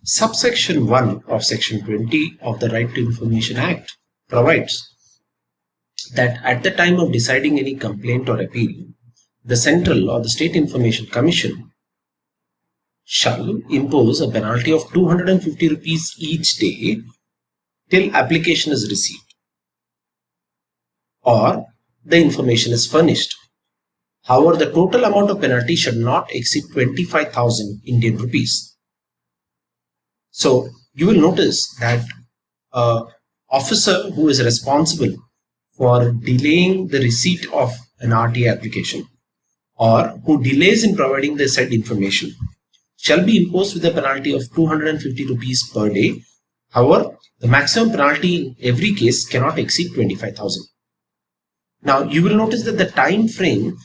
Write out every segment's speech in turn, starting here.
Subsection 1 of Section 20 of the Right to Information Act provides that at the time of deciding any complaint or appeal, the Central or the State Information Commission shall impose a penalty of 250 rupees each day till application is received or the information is furnished. However, the total amount of penalty should not exceed 25,000 Indian rupees. So you will notice that an officer who is responsible for delaying the receipt of an RTI application or who delays in providing the said information shall be imposed with a penalty of 250 rupees per day. However, the maximum penalty in every case cannot exceed 25,000. Now you will notice that the time frame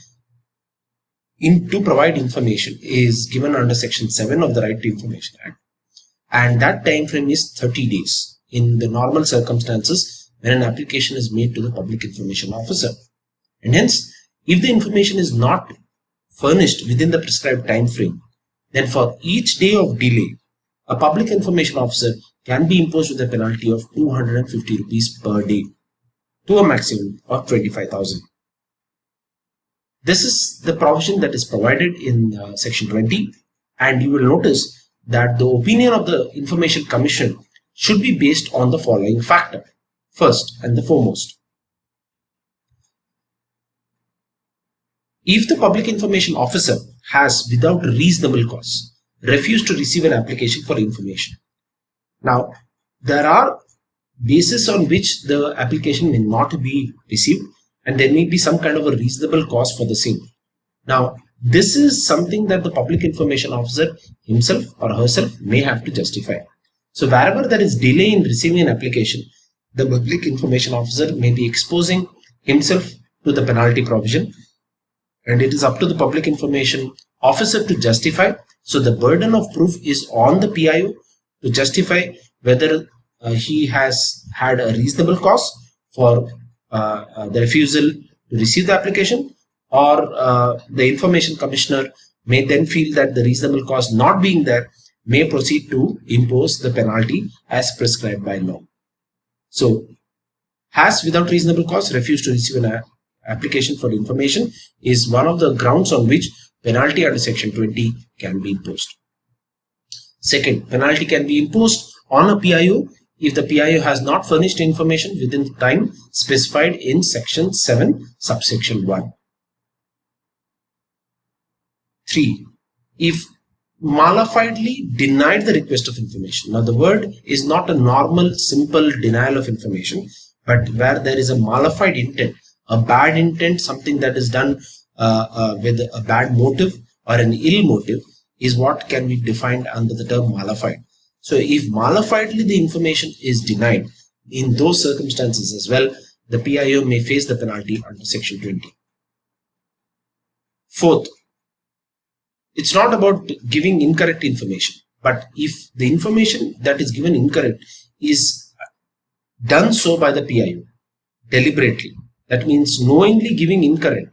to provide information is given under Section 7 of the Right to Information Act, and that time frame is 30 days in the normal circumstances when an application is made to the public information officer. And hence, if the information is not furnished within the prescribed time frame, then for each day of delay, a public information officer can be imposed with a penalty of 250 rupees per day to a maximum of 25,000. This is the provision that is provided in Section 20, and you will notice that the opinion of the Information Commission should be based on the following factor. First and the foremost, if the public information officer has without reasonable cause refused to receive an application for information. Now, there are bases on which the application may not be received, and there may be some kind of a reasonable cause for the same. Now, this is something that the public information officer himself or herself may have to justify. So wherever there is delay in receiving an application, the public information officer may be exposing himself to the penalty provision, and it is up to the public information officer to justify. So the burden of proof is on the PIO to justify whether he has had a reasonable cause for the refusal to receive the application, or the information commissioner may then feel that the reasonable cause not being there may proceed to impose the penalty as prescribed by law. So, has without reasonable cause refused to receive an application for information is one of the grounds on which penalty under Section 20 can be imposed. Second, penalty can be imposed on a PIO if the PIO has not furnished information within the time specified in Section 7, subsection 1. 3. If malifiedly denied the request of information. Now the word is not a normal simple denial of information, but where there is a malified intent, a bad intent, something that is done with a bad motive or an ill motive, is what can be defined under the term malified. So if malifiedly the information is denied, in those circumstances as well, the PIO may face the penalty under Section 20. Fourth, it's not about giving incorrect information, but if the information that is given incorrect is done so by the PIO deliberately, that means knowingly giving incorrect.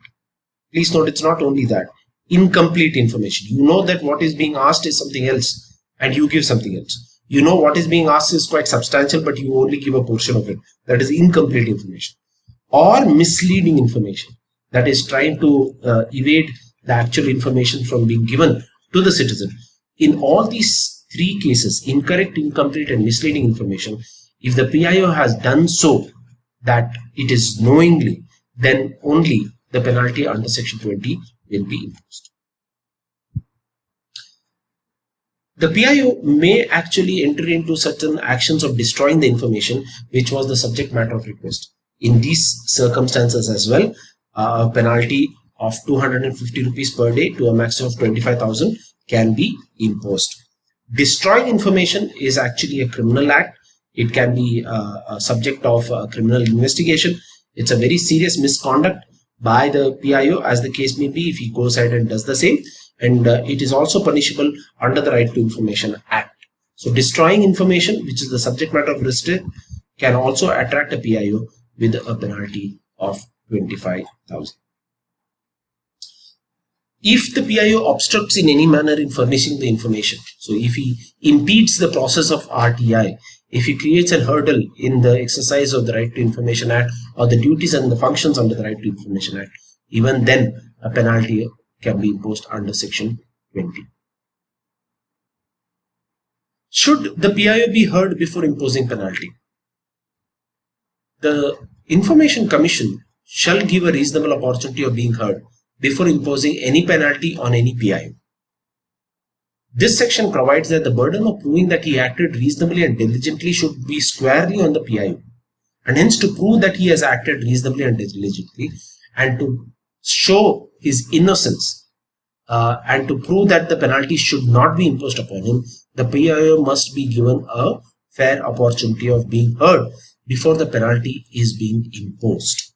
Please note, it's not only that, incomplete information. You know that what is being asked is something else and you give something else. You know what is being asked is quite substantial, but you only give a portion of it. That is incomplete information. Or misleading information, that is trying to evade the actual information from being given to the citizen. In all these three cases, incorrect, incomplete and misleading information, if the PIO has done so that it is knowingly, then only the penalty under Section 20 will be imposed. The PIO may actually enter into certain actions of destroying the information which was the subject matter of request. In these circumstances as well, a penalty of 250 rupees per day to a maximum of 25,000 can be imposed. Destroying information is actually a criminal act. It can be a subject of a criminal investigation. It's a very serious misconduct by the PIO, as the case may be, if he goes ahead and does the same, and it is also punishable under the Right to Information Act. So destroying information which is the subject matter of restraint can also attract a PIO with a penalty of 25,000. if the PIO obstructs in any manner in furnishing the information, so if he impedes the process of RTI, if he creates a hurdle in the exercise of the Right to Information Act or the duties and the functions under the Right to Information Act, even then a penalty can be imposed under Section 20. Should the PIO be heard before imposing penalty? The Information Commission shall give a reasonable opportunity of being heard before imposing any penalty on any PIO. This section provides that the burden of proving that he acted reasonably and diligently should be squarely on the PIO, and hence to prove that he has acted reasonably and diligently and to show his innocence and to prove that the penalty should not be imposed upon him, the PIO must be given a fair opportunity of being heard before the penalty is being imposed.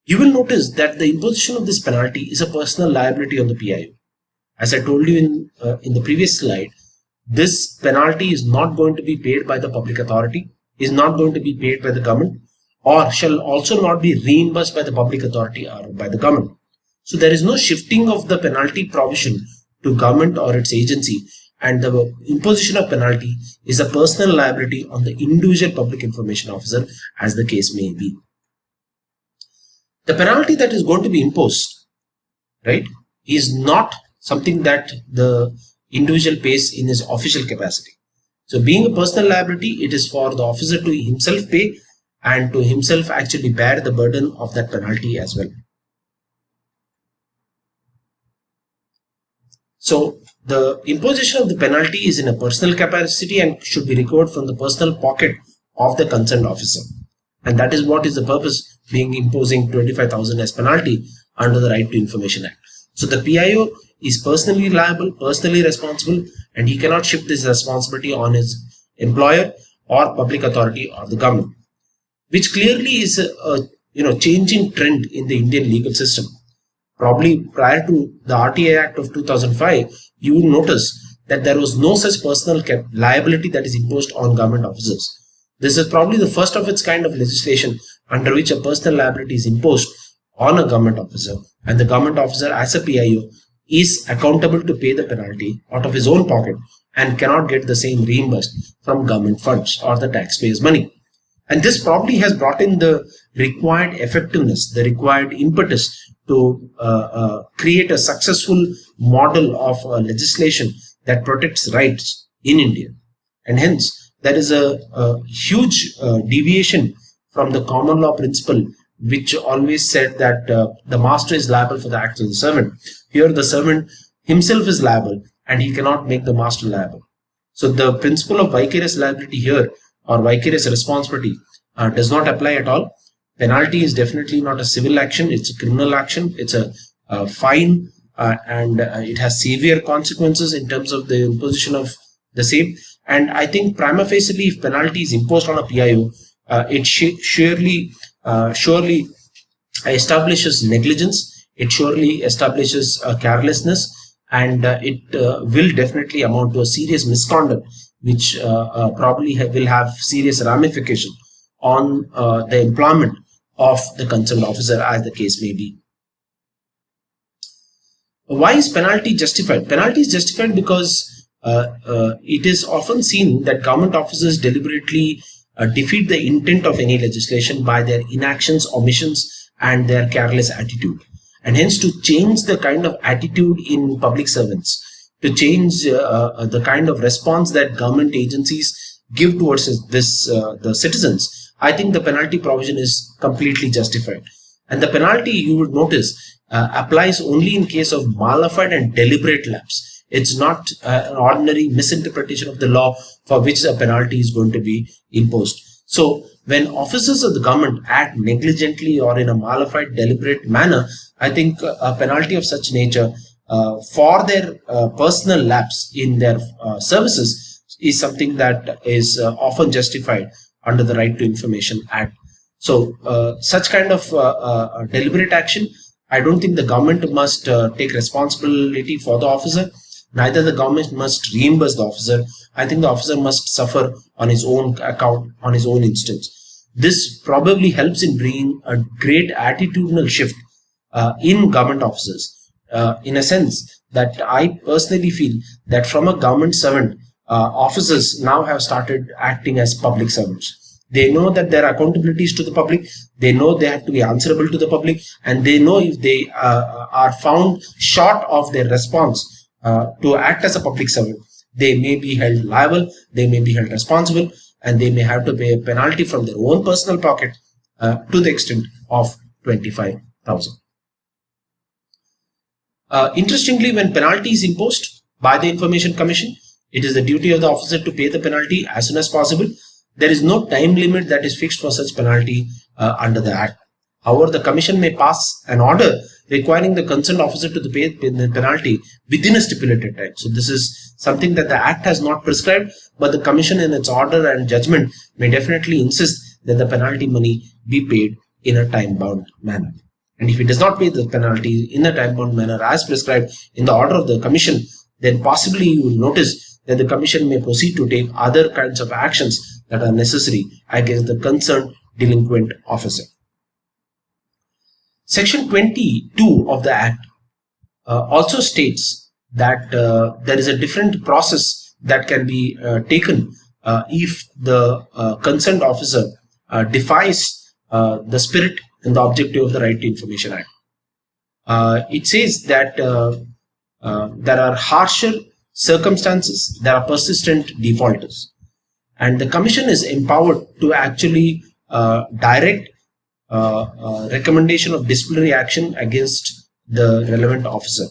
You will notice that the imposition of this penalty is a personal liability on the PIO. As I told you in the previous slide, this penalty is not going to be paid by the public authority, is not going to be paid by the government, or shall also not be reimbursed by the public authority or by the government. So there is no shifting of the penalty provision to government or its agency, and the imposition of penalty is a personal liability on the individual public information officer, as the case may be. The penalty that is going to be imposed, right, is not something that the individual pays in his official capacity. So being a personal liability, it is for the officer to himself pay and to himself actually bear the burden of that penalty as well. So the imposition of the penalty is in a personal capacity and should be recovered from the personal pocket of the concerned officer. And that is what is the purpose being imposing 25,000 as penalty under the Right to Information Act. So the PIO is personally liable, personally responsible, and he cannot shift this responsibility on his employer or public authority or the government, which clearly is a changing trend in the Indian legal system. Probably prior to the RTI Act of 2005, you will notice that there was no such personal liability that is imposed on government officers. This is probably the first of its kind of legislation under which a personal liability is imposed on a government officer, and the government officer as a PIO is accountable to pay the penalty out of his own pocket and cannot get the same reimbursed from government funds or the taxpayers' money. And this probably has brought in the required effectiveness, the required impetus to create a successful model of legislation that protects rights in India. And hence, there is a huge deviation from the common law principle, which always said that the master is liable for the acts of the servant. Here the servant himself is liable and he cannot make the master liable. So the principle of vicarious liability here, or vicarious responsibility, does not apply at all. Penalty is definitely not a civil action, it's a criminal action, it's a fine, and it has severe consequences in terms of the imposition of the same. And I think prima facie, if penalty is imposed on a PIO, it surely establishes negligence, it surely establishes carelessness, and it will definitely amount to a serious misconduct, which probably will have serious ramification on the employment of the concerned officer, as the case may be. Why is penalty justified? Penalty is justified because it is often seen that government officers deliberately defeat the intent of any legislation by their inactions, omissions, and their careless attitude. And hence, to change the kind of attitude in public servants, to change the kind of response that government agencies give towards the citizens, I think the penalty provision is completely justified. And the penalty, you would notice, applies only in case of malafide and deliberate lapse. It's not an ordinary misinterpretation of the law for which a penalty is going to be imposed. So when officers of the government act negligently or in a malafide, deliberate manner, I think a penalty of such nature for their personal lapse in their services is something that is often justified under the Right to Information Act. So such kind of deliberate action, I don't think the government must take responsibility for the officer. Neither the government must reimburse the officer. I think the officer must suffer on his own account, on his own instance. This probably helps in bringing a great attitudinal shift in government officers. in a sense that I personally feel that from a government servant, officers now have started acting as public servants. They know that their accountability is to the public. They know they have to be answerable to the public, and they know if they are found short of their response to act as a public servant, they may be held liable, they may be held responsible, and they may have to pay a penalty from their own personal pocket to the extent of 25,000. Interestingly, when penalty is imposed by the Information Commission, it is the duty of the officer to pay the penalty as soon as possible. There is no time limit that is fixed for such penalty under the Act. However, the Commission may pass an order requiring the concerned officer to pay the penalty within a stipulated time. So this is something that the Act has not prescribed, but the Commission in its order and judgment may definitely insist that the penalty money be paid in a time-bound manner. And if it does not pay the penalty in a time-bound manner as prescribed in the order of the Commission, then possibly you will notice that the Commission may proceed to take other kinds of actions that are necessary against the concerned delinquent officer. Section 22 of the Act also states that there is a different process that can be taken if the concerned officer defies the spirit and the objective of the Right to Information Act. It says that there are harsher circumstances, there are persistent defaulters, and the Commission is empowered to actually direct recommendation of disciplinary action against the relevant officer.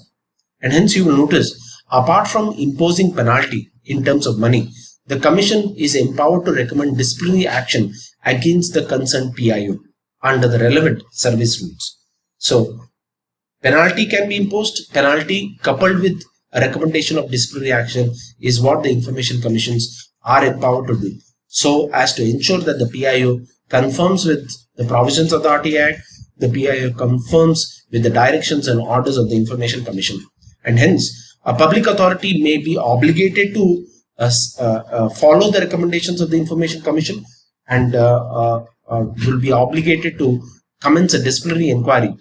And hence you will notice, apart from imposing penalty in terms of money, the Commission is empowered to recommend disciplinary action against the concerned PIO under the relevant service rules. So penalty can be imposed. Penalty coupled with a recommendation of disciplinary action is what the Information Commissions are empowered to do, so as to ensure that the PIO conforms with the provisions of the RTI Act, the PIO conforms with the directions and orders of the Information Commission, and hence a public authority may be obligated to follow the recommendations of the Information Commission and will be obligated to commence a disciplinary inquiry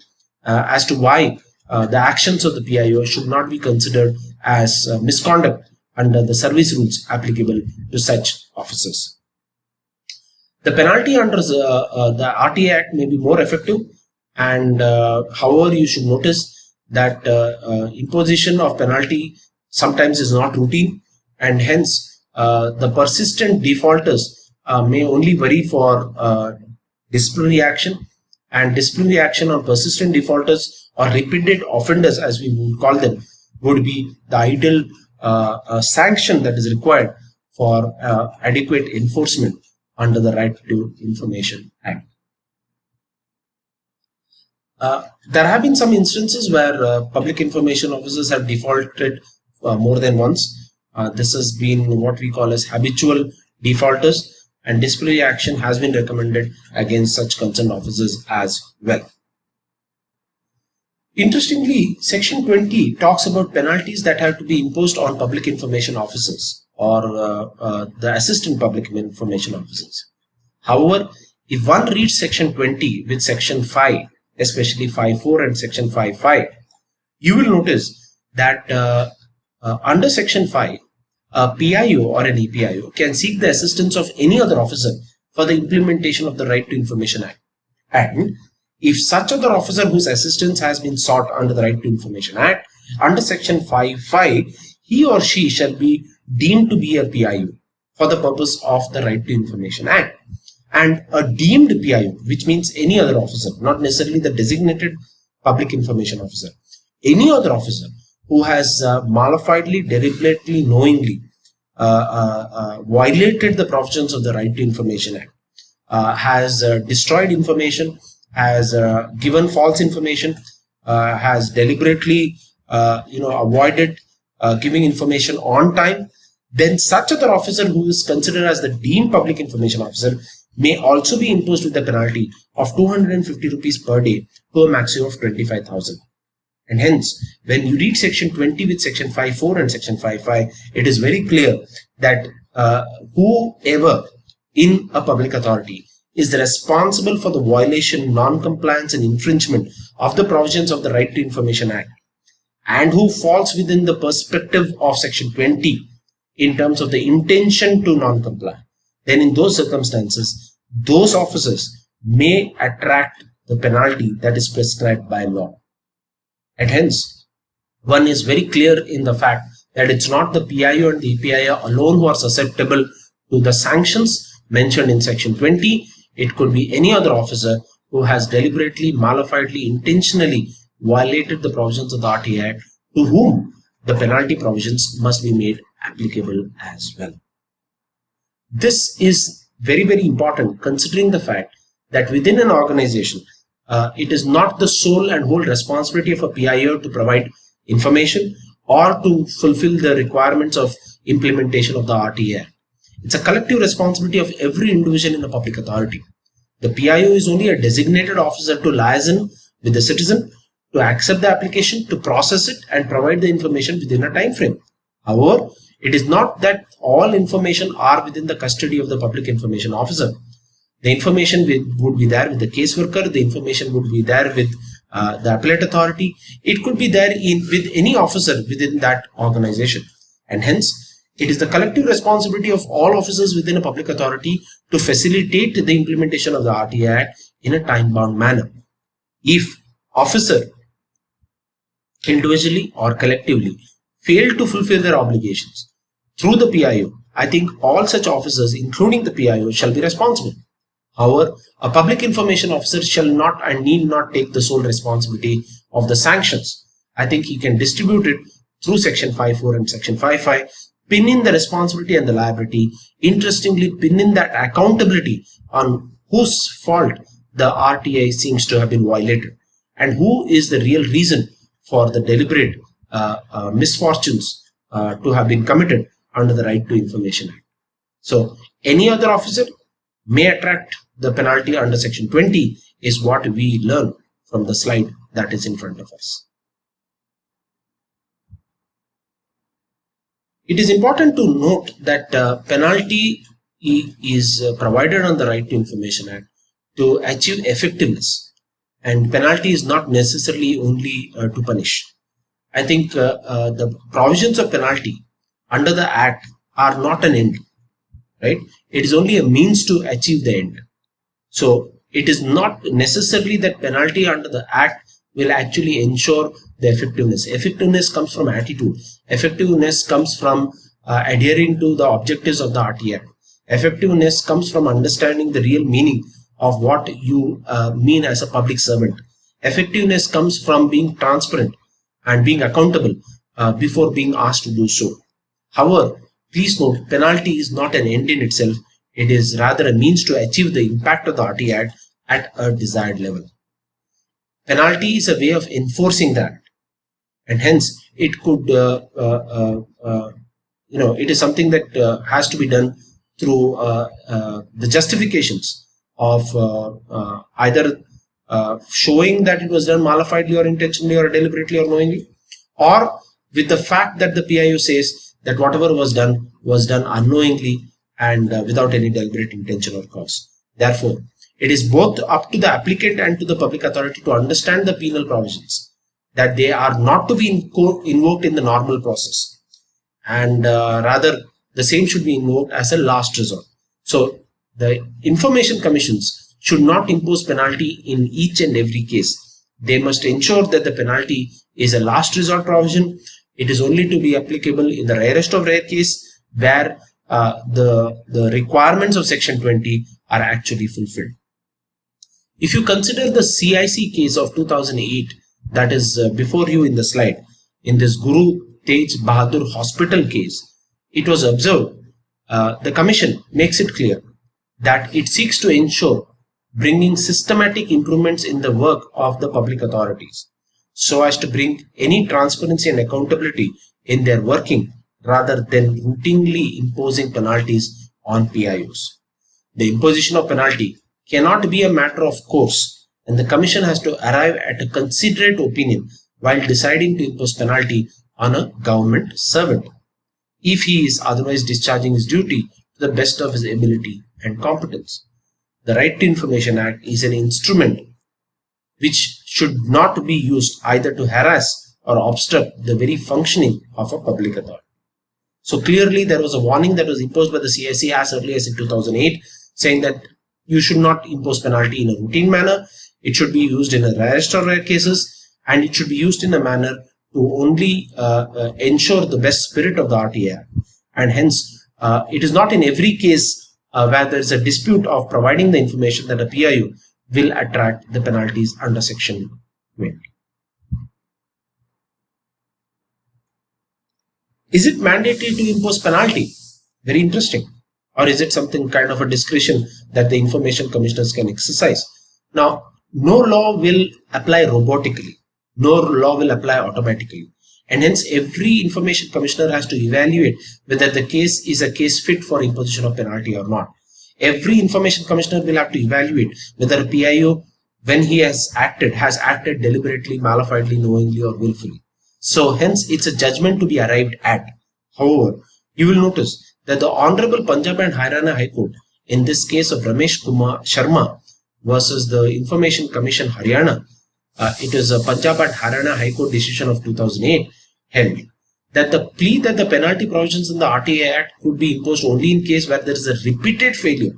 as to why the actions of the PIO should not be considered as misconduct under the service rules applicable to such officers. The penalty under the RTI Act may be more effective, and however, you should notice that imposition of penalty sometimes is not routine, and hence the persistent defaulters may only vary for disciplinary action, and disciplinary action on persistent defaulters or repeated offenders, as we would call them, would be the ideal sanction that is required for adequate enforcement under the Right to Information Act. There have been some instances where public information officers have defaulted more than once. This has been what we call as habitual defaulters, and disciplinary action has been recommended against such concerned officers as well. Interestingly, Section 20 talks about penalties that have to be imposed on public information officers or the assistant public information officers. However, if one reads Section 20 with Section 5, especially 5.4 and Section 5.5, you will notice that under Section 5, a PIO or an EPIO can seek the assistance of any other officer for the implementation of the Right to Information Act. And if such other officer whose assistance has been sought under the Right to Information Act, under Section 5.5, he or she shall be deemed to be a PIO for the purpose of the Right to Information Act. And a deemed PIO, which means any other officer, not necessarily the designated public information officer, any other officer who has malifiedly, deliberately, knowingly violated the provisions of the Right to Information Act, has destroyed information, has given false information, has deliberately avoided giving information on time, then such other officer who is considered as the deemed public information officer may also be imposed with a penalty of 250 rupees per day to a maximum of 25,000. And hence, when you read Section 20 with Section 5.4 and Section 5.5, it is very clear that whoever in a public authority is responsible for the violation, non-compliance and infringement of the provisions of the Right to Information Act and who falls within the perspective of section 20 in terms of the intention to non-comply, then in those circumstances, those officers may attract the penalty that is prescribed by law. And hence, one is very clear in the fact that it's not the PIO and the EPIO alone who are susceptible to the sanctions mentioned in section 20. It could be any other officer who has deliberately, malafidely, intentionally violated the provisions of the RTI Act, to whom the penalty provisions must be made applicable as well. This is very, very important, considering the fact that within an organization, it is not the sole and whole responsibility of a PIO to provide information or to fulfill the requirements of implementation of the RTI Act. It's a collective responsibility of every individual in a public authority. The PIO is only a designated officer to liaison with the citizen, to accept the application, to process it and provide the information within a time frame. However, it is not that all information are within the custody of the public information officer. The information would be there with the caseworker, the information would be there with the appellate authority. It could be there with any officer within that organization. And hence, it is the collective responsibility of all officers within a public authority to facilitate the implementation of the RTI Act in a time-bound manner. If officer, individually or collectively, fail to fulfill their obligations through the PIO, I think all such officers, including the PIO, shall be responsible. However, a public information officer shall not and need not take the sole responsibility of the sanctions. I think he can distribute it through section 5.4 and section 5.5, pin in the responsibility and the liability, interestingly pin in that accountability on whose fault the RTI seems to have been violated and who is the real reason for the deliberate misfortunes to have been committed under the Right to Information Act. So any other officer may attract the penalty under section 20 is what we learn from the slide that is in front of us. It is important to note that penalty is provided on the Right to Information Act to achieve effectiveness, and penalty is not necessarily only to punish. I think the provisions of penalty under the Act are not an end, right? It is only a means to achieve the end. So it is not necessarily that penalty under the Act will actually ensure the effectiveness. Effectiveness comes from attitude. Effectiveness comes from adhering to the objectives of the RTI Act. Effectiveness comes from understanding the real meaning of what you mean as a public servant. Effectiveness comes from being transparent and being accountable before being asked to do so. However, please note, penalty is not an end in itself. It is rather a means to achieve the impact of the RTI Act at a desired level. Penalty is a way of enforcing that, and hence it could, it is something that has to be done through the justifications of either showing that it was done malafidely or intentionally or deliberately or knowingly, or with the fact that the PIO says that whatever was done unknowingly and without any deliberate intention or cause. Therefore, it is both up to the applicant and to the public authority to understand the penal provisions, that they are not to be invoked in the normal process, and rather the same should be invoked as a last resort. So the information commissions should not impose penalty in each and every case. They must ensure that the penalty is a last resort provision. It is only to be applicable in the rarest of rare case where the requirements of section 20 are actually fulfilled. If you consider the CIC case of 2008, that is before you in the slide, in this Guru Tej Bahadur Hospital case, it was observed, the Commission makes it clear that it seeks to ensure bringing systematic improvements in the work of the public authorities so as to bring any transparency and accountability in their working rather than routinely imposing penalties on PIOs. The imposition of penalty cannot be a matter of course, and the Commission has to arrive at a considerate opinion while deciding to impose penalty on a government servant, if he is otherwise discharging his duty to the best of his ability and competence. The Right to Information Act is an instrument which should not be used either to harass or obstruct the very functioning of a public authority. So clearly there was a warning that was imposed by the CIC as early as in 2008, saying that you should not impose penalty in a routine manner. It should be used in a rarest of rare cases, and it should be used in a manner to only ensure the best spirit of the RTI Act. And hence, it is not in every case where there is a dispute of providing the information that a PIO will attract the penalties under Section 20. Is it mandatory to impose penalty? Very interesting. Or is it something kind of a discretion that the information commissioners can exercise? Now, no law will apply robotically. No law will apply automatically. And hence, every information commissioner has to evaluate whether the case is a case fit for imposition of penalty or not. Every information commissioner will have to evaluate whether a PIO, when he has acted deliberately, malafidely, knowingly, or willfully. So hence, it's a judgment to be arrived at. However, you will notice that the Honorable Punjab and Haryana High Court, in this case of Ramesh Kumar Sharma versus the Information Commission Haryana, it is a Punjab and Haryana High Court decision of 2008, held that the plea that the penalty provisions in the RTI Act could be imposed only in case where there is a repeated failure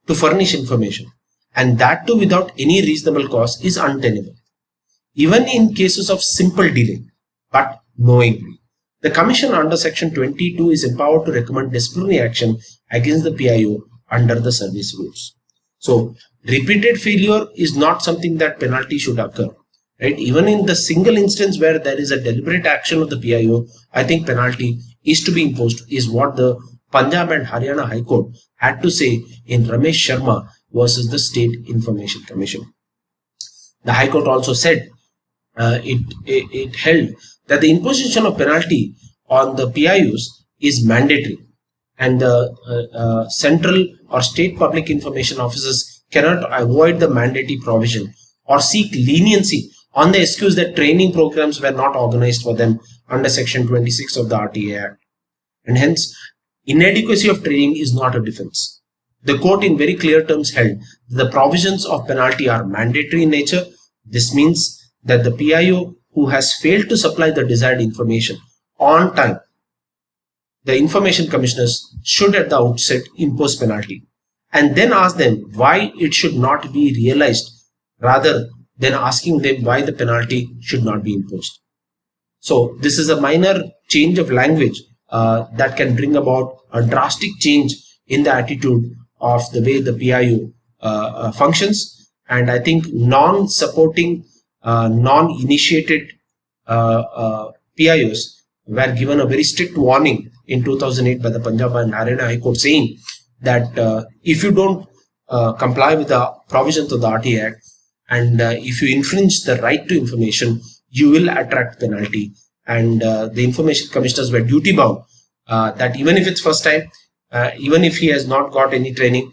to furnish information, and that too without any reasonable cause, is untenable. Even in cases of simple delay, but knowingly, the Commission under Section 22 is empowered to recommend disciplinary action against the PIO under the service rules. So, repeated failure is not something that penalty should occur, right? Even in the single instance where there is a deliberate action of the PIO, I think penalty is to be imposed, is what the Punjab and Haryana High Court had to say in Ramesh Sharma versus the State Information Commission. The High Court also said it held that the imposition of penalty on the PIOs is mandatory, and the central or state public information officers cannot avoid the mandatory provision or seek leniency on the excuse that training programs were not organized for them under Section 26 of the RTI Act. And hence, inadequacy of training is not a defense. The court in very clear terms held that the provisions of penalty are mandatory in nature. This means that the PIO who has failed to supply the desired information on time, the information commissioners should at the outset impose penalty and then ask them why it should not be realized, rather than asking them why the penalty should not be imposed. So this is a minor change of language that can bring about a drastic change in the attitude of the way the PIO functions. And I think non-supporting, non-initiated PIOs were given a very strict warning in 2008 by the Punjab and Haryana High Court, saying that if you don't comply with the provisions of the RTI Act, and if you infringe the right to information, you will attract penalty. And the information commissioners were duty bound that even if it's first time, even if he has not got any training,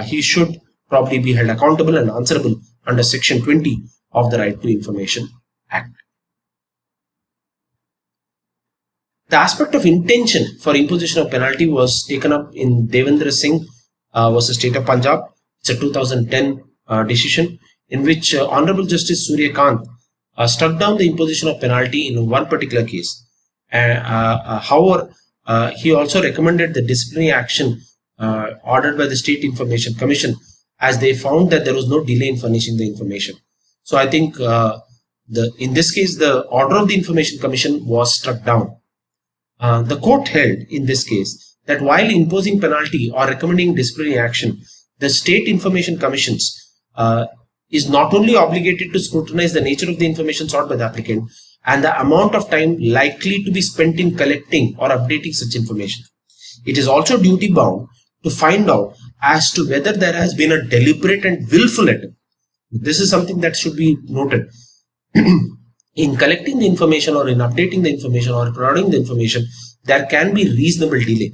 he should probably be held accountable and answerable under Section 20 of the Right to Information Act. The aspect of intention for imposition of penalty was taken up in Devendra Singh versus State of Punjab. It's a 2010 decision in which Honorable Justice Surya Kant struck down the imposition of penalty in one particular case. However, he also recommended the disciplinary action ordered by the State Information Commission, as they found that there was no delay in furnishing the information. So I think in this case, the order of the Information Commission was struck down. The court held in this case that while imposing penalty or recommending disciplinary action, the State Information Commissions is not only obligated to scrutinize the nature of the information sought by the applicant and the amount of time likely to be spent in collecting or updating such information. It is also duty bound to find out as to whether there has been a deliberate and willful attempt. This is something that should be noted. In collecting the information or in updating the information or providing the information, there can be reasonable delay,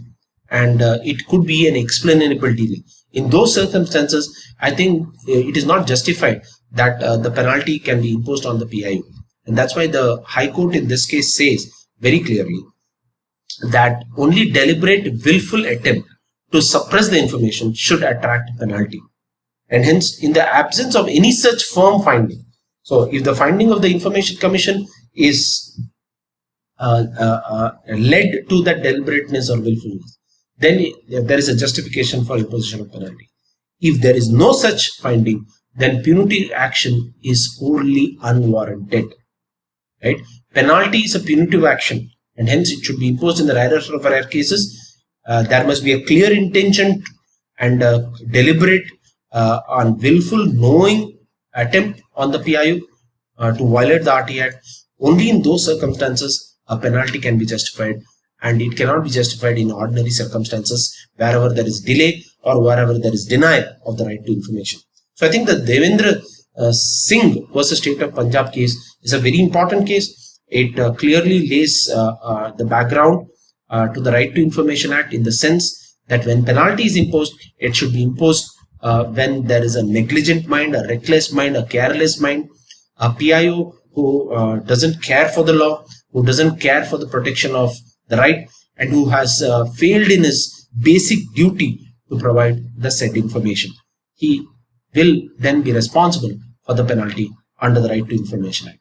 and it could be an explainable delay. In those circumstances, I think it is not justified that the penalty can be imposed on the PIO. And that's why the High Court in this case says very clearly that only deliberate willful attempt to suppress the information should attract penalty. And hence, in the absence of any such firm finding, so if the finding of the Information Commission is led to that deliberateness or willfulness, then there is a justification for imposition of penalty. If there is no such finding, then punitive action is wholly unwarranted. Right? Penalty is a punitive action, and hence it should be imposed in the rarest of rare cases. There must be a clear intention and deliberate and willful, knowing attempt on the PIO to violate the RTI Act. Only in those circumstances a penalty can be justified, and it cannot be justified in ordinary circumstances wherever there is delay or wherever there is denial of the right to information. So I think the Devendra Singh versus State of Punjab case is a very important case. It clearly lays the background to the Right to Information Act, in the sense that when penalty is imposed, it should be imposed when there is a negligent mind, a reckless mind, a careless mind, a PIO who doesn't care for the law, who doesn't care for the protection of the right, and who has failed in his basic duty to provide the said information. He will then be responsible for the penalty under the Right to Information Act.